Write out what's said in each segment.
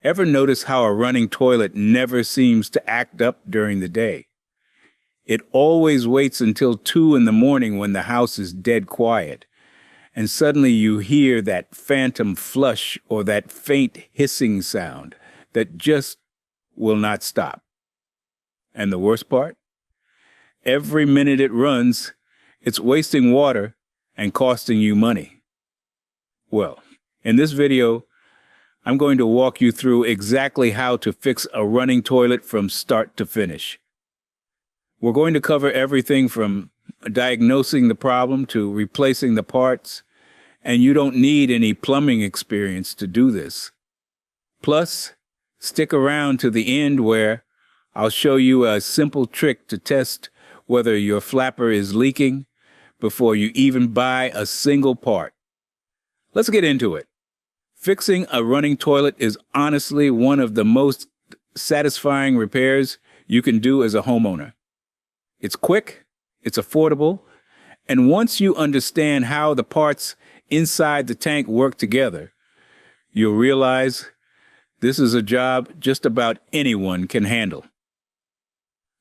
Ever notice how a running toilet never seems to act up during the day? It always waits until 2 in the morning when the house is dead quiet, and suddenly you hear that phantom flush or that faint hissing sound that just will not stop. And the worst part? Every minute it runs, it's wasting water and costing you money. Well, in this video, I'm going to walk you through exactly how to fix a running toilet from start to finish. We're going to cover everything from diagnosing the problem to replacing the parts, and you don't need any plumbing experience to do this. Plus, stick around to the end where I'll show you a simple trick to test whether your flapper is leaking before you even buy a single part. Let's get into it. Fixing a running toilet is honestly one of the most satisfying repairs you can do as a homeowner. It's quick, it's affordable, and once you understand how the parts inside the tank work together, you'll realize this is a job just about anyone can handle.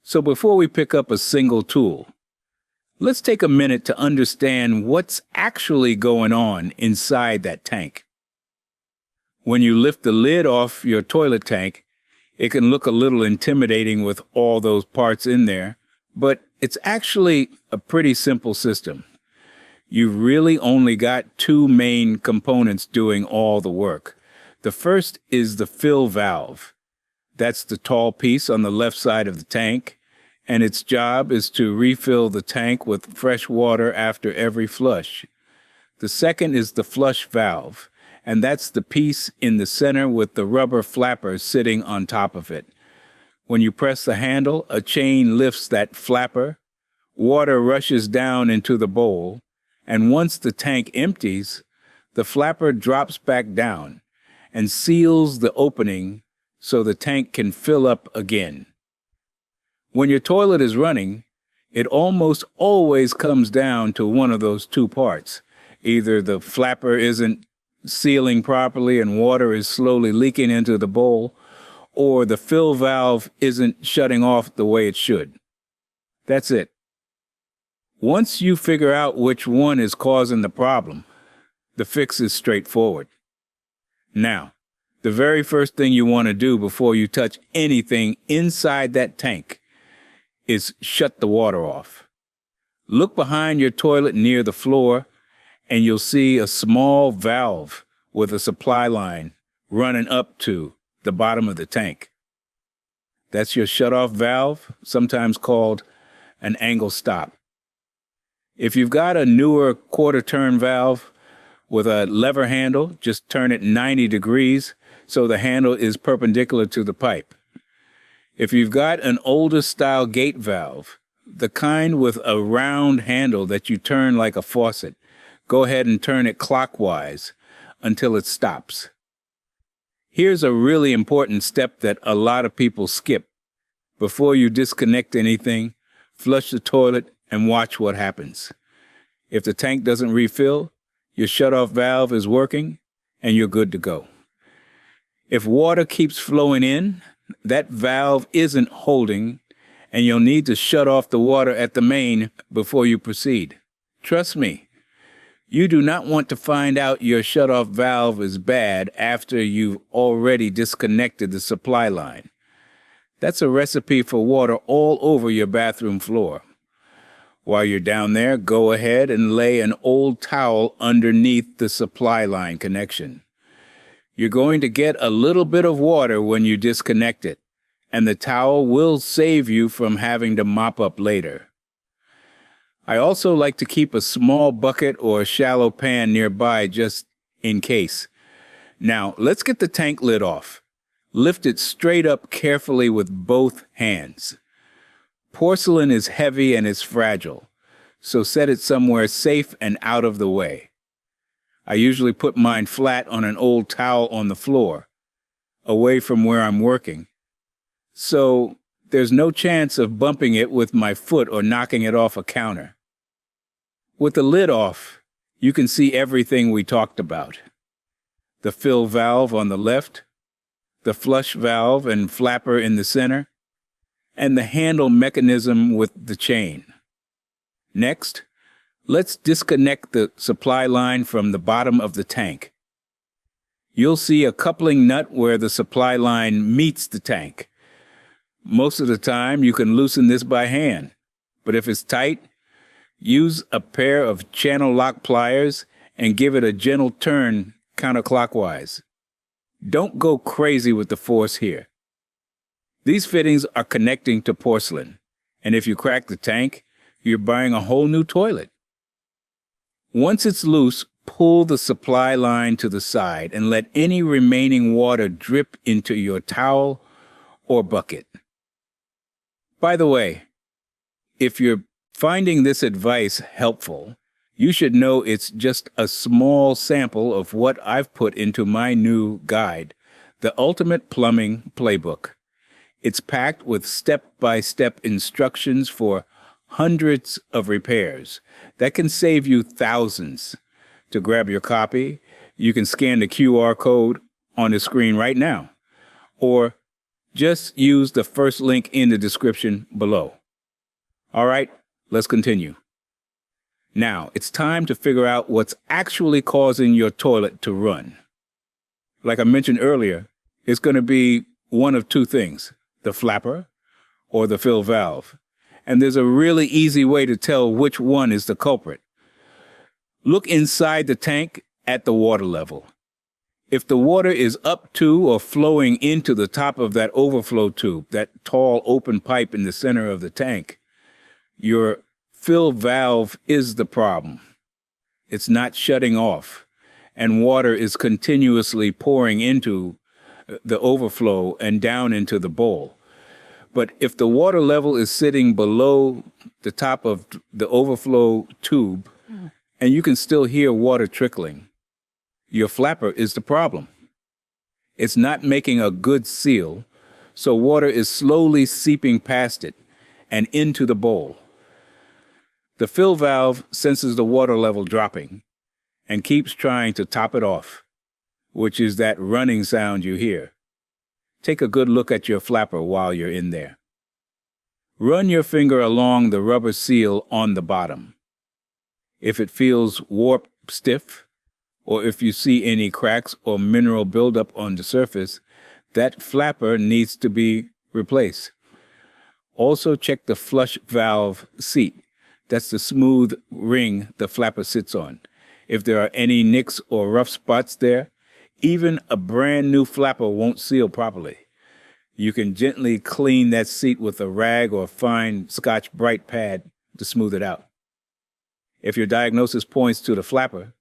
So before we pick up a single tool, let's take a minute to understand what's actually going on inside that tank. When you lift the lid off your toilet tank, it can look a little intimidating with all those parts in there, but it's actually a pretty simple system. You've really only got two main components doing all the work. The first is the fill valve. That's the tall piece on the left side of the tank, and its job is to refill the tank with fresh water after every flush. The second is the flush valve, and that's the piece in the center with the rubber flapper sitting on top of it. When you press the handle, a chain lifts that flapper, water rushes down into the bowl, and once the tank empties, the flapper drops back down and seals the opening so the tank can fill up again. When your toilet is running, it almost always comes down to one of those two parts. Either the flapper isn't sealing properly and water is slowly leaking into the bowl, or the fill valve isn't shutting off the way it should. That's it. Once you figure out which one is causing the problem, the fix is straightforward. Now, the very first thing you want to do before you touch anything inside that tank is shut the water off. Look behind your toilet near the floor, and you'll see a small valve with a supply line running up to the bottom of the tank. That's your shutoff valve, sometimes called an angle stop. If you've got a newer quarter-turn valve with a lever handle, just turn it 90 degrees so the handle is perpendicular to the pipe. If you've got an older style gate valve, the kind with a round handle that you turn like a faucet, go ahead and turn it clockwise until it stops. Here's a really important step that a lot of people skip. Before you disconnect anything, flush the toilet and watch what happens. If the tank doesn't refill, your shutoff valve is working and you're good to go. If water keeps flowing in, that valve isn't holding and you'll need to shut off the water at the main before you proceed. Trust me, you do not want to find out your shutoff valve is bad after you've already disconnected the supply line. That's a recipe for water all over your bathroom floor. While you're down there, go ahead and lay an old towel underneath the supply line connection. You're going to get a little bit of water when you disconnect it, and the towel will save you from having to mop up later. I also like to keep a small bucket or a shallow pan nearby just in case. Now, let's get the tank lid off. Lift it straight up carefully with both hands. Porcelain is heavy and it's fragile, so set it somewhere safe and out of the way. I usually put mine flat on an old towel on the floor, away from where I'm working, so there's no chance of bumping it with my foot or knocking it off a counter. With the lid off, you can see everything we talked about. The fill valve on the left, the flush valve and flapper in the center, and the handle mechanism with the chain. Next, let's disconnect the supply line from the bottom of the tank. You'll see a coupling nut where the supply line meets the tank. Most of the time, you can loosen this by hand, but if it's tight, use a pair of channel lock pliers and give it a gentle turn counterclockwise. Don't go crazy with the force here. These fittings are connecting to porcelain, and if you crack the tank, you're buying a whole new toilet. Once it's loose, pull the supply line to the side and let any remaining water drip into your towel or bucket. By the way, if you're finding this advice helpful, you should know it's just a small sample of what I've put into my new guide, The Ultimate Plumbing Playbook. It's packed with step-by-step instructions for hundreds of repairs that can save you thousands. To grab your copy, you can scan the QR code on the screen right now, or just use the first link in the description below. All right, let's continue. Now, it's time to figure out what's actually causing your toilet to run. Like I mentioned earlier, it's going to be one of two things, the flapper or the fill valve. And there's a really easy way to tell which one is the culprit. Look inside the tank at the water level. If the water is up to or flowing into the top of that overflow tube, that tall open pipe in the center of the tank, your fill valve is the problem. It's not shutting off, and water is continuously pouring into the overflow and down into the bowl. But if the water level is sitting below the top of the overflow tube, and you can still hear water trickling, your flapper is the problem. It's not making a good seal, so water is slowly seeping past it and into the bowl. The fill valve senses the water level dropping and keeps trying to top it off, which is that running sound you hear. Take a good look at your flapper while you're in there. Run your finger along the rubber seal on the bottom. If it feels warped stiff, or if you see any cracks or mineral buildup on the surface, that flapper needs to be replaced. Also check the flush valve seat. That's the smooth ring the flapper sits on. If there are any nicks or rough spots there, even a brand new flapper won't seal properly. You can gently clean that seat with a rag or fine Scotch-Brite pad to smooth it out. If your diagnosis points to the flapper,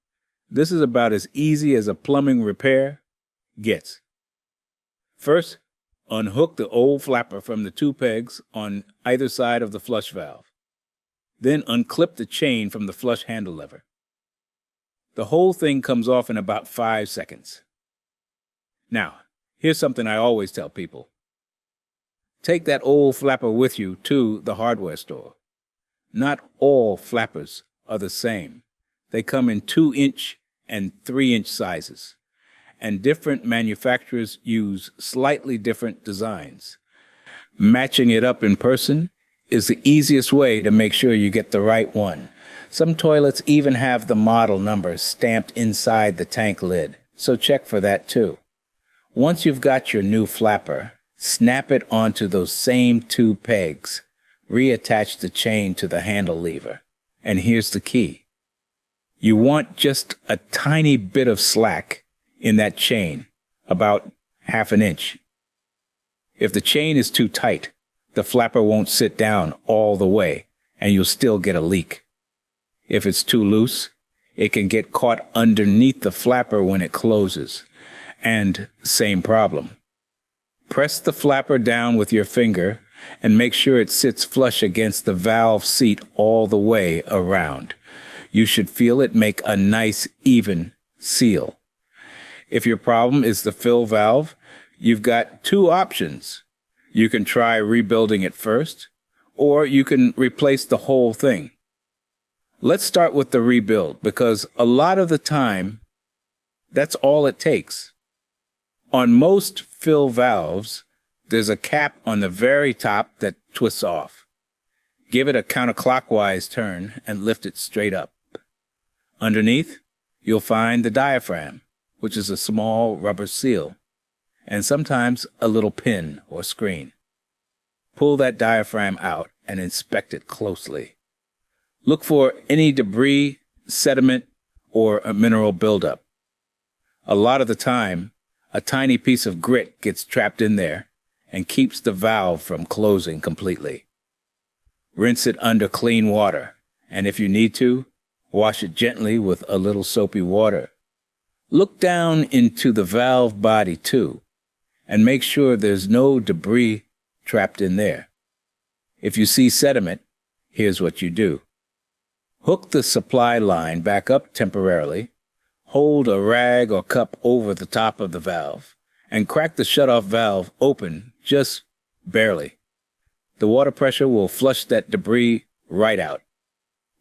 this is about as easy as a plumbing repair gets. First, unhook the old flapper from the two pegs on either side of the flush valve. Then unclip the chain from the flush handle lever. The whole thing comes off in about 5 seconds. Now, here's something I always tell people. Take that old flapper with you to the hardware store. Not all flappers are the same. They come in 2-inch and 3-inch sizes, and different manufacturers use slightly different designs. Matching it up in person is the easiest way to make sure you get the right one. Some toilets even have the model number stamped inside the tank lid, so check for that too. Once you've got your new flapper, snap it onto those same 2 pegs. Reattach the chain to the handle lever. And here's the key. You want just a tiny bit of slack in that chain, about 1/2 inch. If the chain is too tight, the flapper won't sit down all the way, and you'll still get a leak. If it's too loose, it can get caught underneath the flapper when it closes. And same problem. Press the flapper down with your finger and make sure it sits flush against the valve seat all the way around. You should feel it make a nice, even seal. If your problem is the fill valve, you've got 2 options. You can try rebuilding it first, or you can replace the whole thing. Let's start with the rebuild, because a lot of the time, that's all it takes. On most fill valves, there's a cap on the very top that twists off. Give it a counterclockwise turn and lift it straight up. Underneath, you'll find the diaphragm, which is a small rubber seal, and sometimes a little pin or screen. Pull that diaphragm out and inspect it closely. Look for any debris, sediment, or a mineral buildup. A lot of the time, a tiny piece of grit gets trapped in there and keeps the valve from closing completely. Rinse it under clean water, and if you need to, wash it gently with a little soapy water. Look down into the valve body too, and make sure there's no debris trapped in there. If you see sediment, here's what you do. Hook the supply line back up temporarily, hold a rag or cup over the top of the valve, and crack the shutoff valve open just barely. The water pressure will flush that debris right out.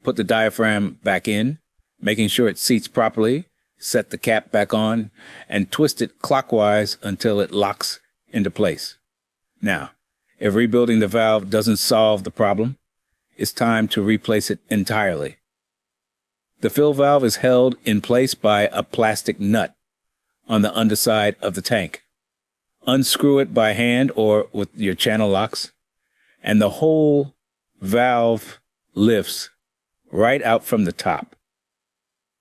Put the diaphragm back in, making sure it seats properly, set the cap back on, and twist it clockwise until it locks into place. Now, if rebuilding the valve doesn't solve the problem, it's time to replace it entirely. The fill valve is held in place by a plastic nut on the underside of the tank. Unscrew it by hand or with your channel locks, and the whole valve lifts right out from the top.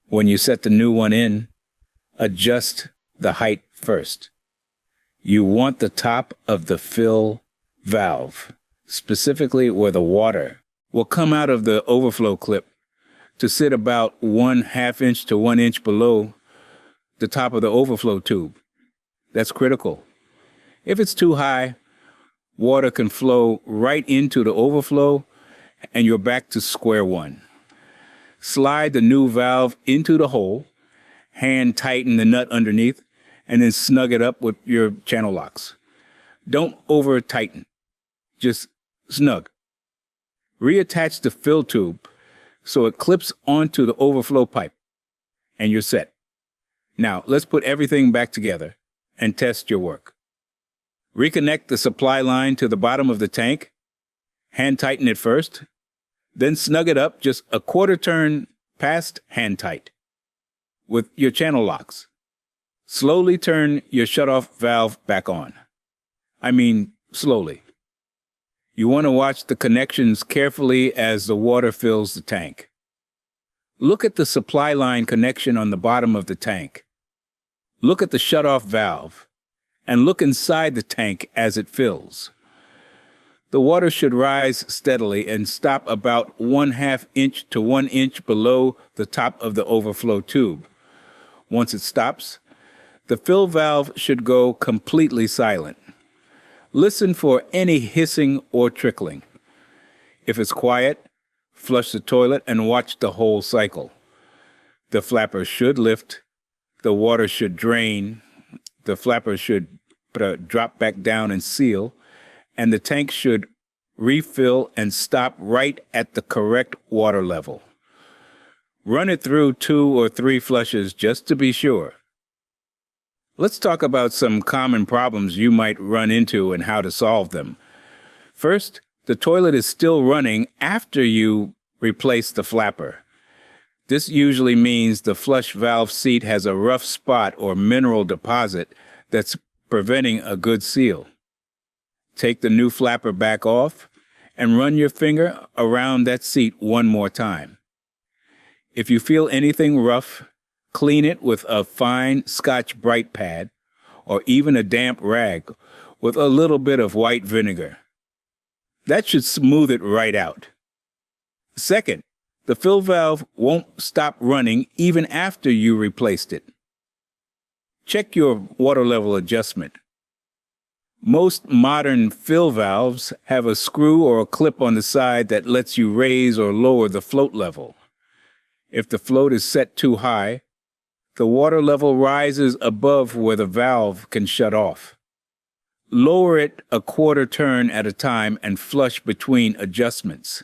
When you set the new one in, adjust the height first. You want the top of the fill valve, specifically where the water will come out of the overflow clip, to sit about 1/2 inch to 1 inch below the top of the overflow tube. That's critical. If it's too high, water can flow right into the overflow and you're back to square one. Slide the new valve into the hole, hand tighten the nut underneath, and then snug it up with your channel locks. Don't over tighten, just snug. Reattach the fill tube so it clips onto the overflow pipe, and you're set. Now, let's put everything back together and test your work. Reconnect the supply line to the bottom of the tank, hand tighten it first, then snug it up just a quarter turn past hand tight with your channel locks. Slowly turn your shutoff valve back on. I mean, slowly. You want to watch the connections carefully as the water fills the tank. Look at the supply line connection on the bottom of the tank. Look at the shutoff valve, and look inside the tank as it fills. The water should rise steadily and stop about 1/2 inch to 1 inch below the top of the overflow tube. Once it stops, the fill valve should go completely silent. Listen for any hissing or trickling. If it's quiet, flush the toilet and watch the whole cycle. The flapper should lift, the water should drain, the flapper should drop back down and seal, and the tank should refill and stop right at the correct water level. Run it through 2 or 3 flushes just to be sure. Let's talk about some common problems you might run into and how to solve them. First, the toilet is still running after you replace the flapper. This usually means the flush valve seat has a rough spot or mineral deposit that's preventing a good seal. Take the new flapper back off and run your finger around that seat one more time. If you feel anything rough, clean it with a fine Scotch-Brite pad or even a damp rag with a little bit of white vinegar. That should smooth it right out. Second, the fill valve won't stop running even after you replaced it. Check your water level adjustment. Most modern fill valves have a screw or a clip on the side that lets you raise or lower the float level. If the float is set too high, the water level rises above where the valve can shut off. Lower it a quarter turn at a time and flush between adjustments.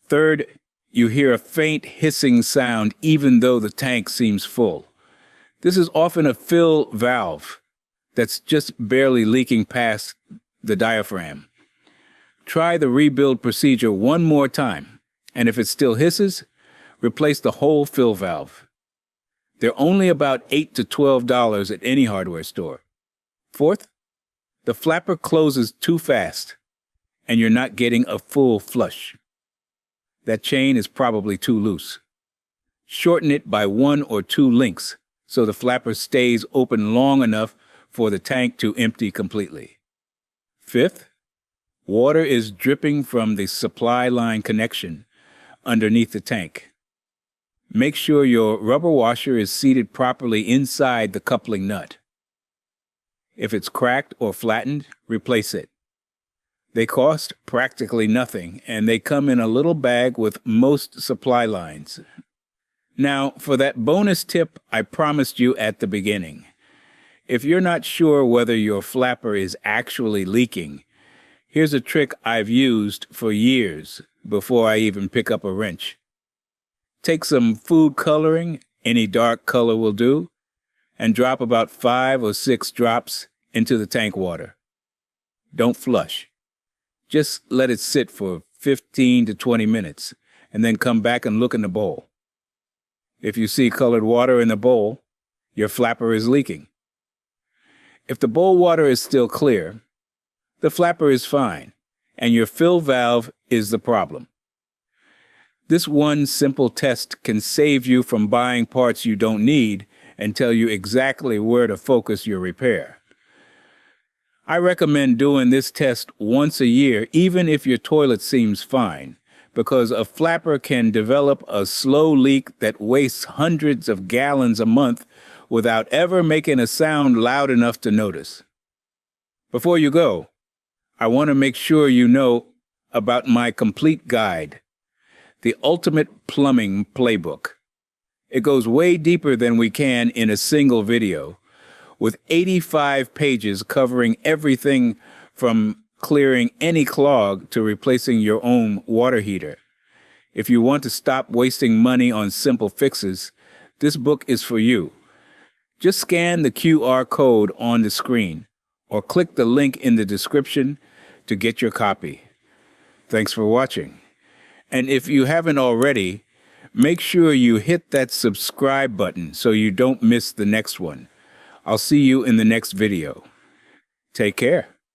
Third, you hear a faint hissing sound even though the tank seems full. This is often a fill valve. that's just barely leaking past the diaphragm. Try the rebuild procedure one more time, and if it still hisses, replace the whole fill valve. They're only about $8 to $12 at any hardware store. Fourth, the flapper closes too fast, and you're not getting a full flush. That chain is probably too loose. Shorten it by 1 or 2 links so the flapper stays open long enough for the tank to empty completely. Fifth, water is dripping from the supply line connection underneath the tank. Make sure your rubber washer is seated properly inside the coupling nut. If it's cracked or flattened, replace it. They cost practically nothing, and they come in a little bag with most supply lines. Now, for that bonus tip I promised you at the beginning. If you're not sure whether your flapper is actually leaking, here's a trick I've used for years before I even pick up a wrench. Take some food coloring, any dark color will do, and drop about 5 or 6 drops into the tank water. Don't flush. Just let it sit for 15 to 20 minutes, and then come back and look in the bowl. If you see colored water in the bowl, your flapper is leaking. If the bowl water is still clear, the flapper is fine, and your fill valve is the problem. This one simple test can save you from buying parts you don't need and tell you exactly where to focus your repair. I recommend doing this test once a year, even if your toilet seems fine, because a flapper can develop a slow leak that wastes hundreds of gallons a month without ever making a sound loud enough to notice. Before you go, I want to make sure you know about my complete guide, the Ultimate Plumbing Playbook. It goes way deeper than we can in a single video, with 85 pages covering everything from clearing any clog to replacing your own water heater. If you want to stop wasting money on simple fixes, this book is for you. Just scan the QR code on the screen or click the link in the description to get your copy. Thanks for watching. And if you haven't already, make sure you hit that subscribe button so you don't miss the next one. I'll see you in the next video. Take care.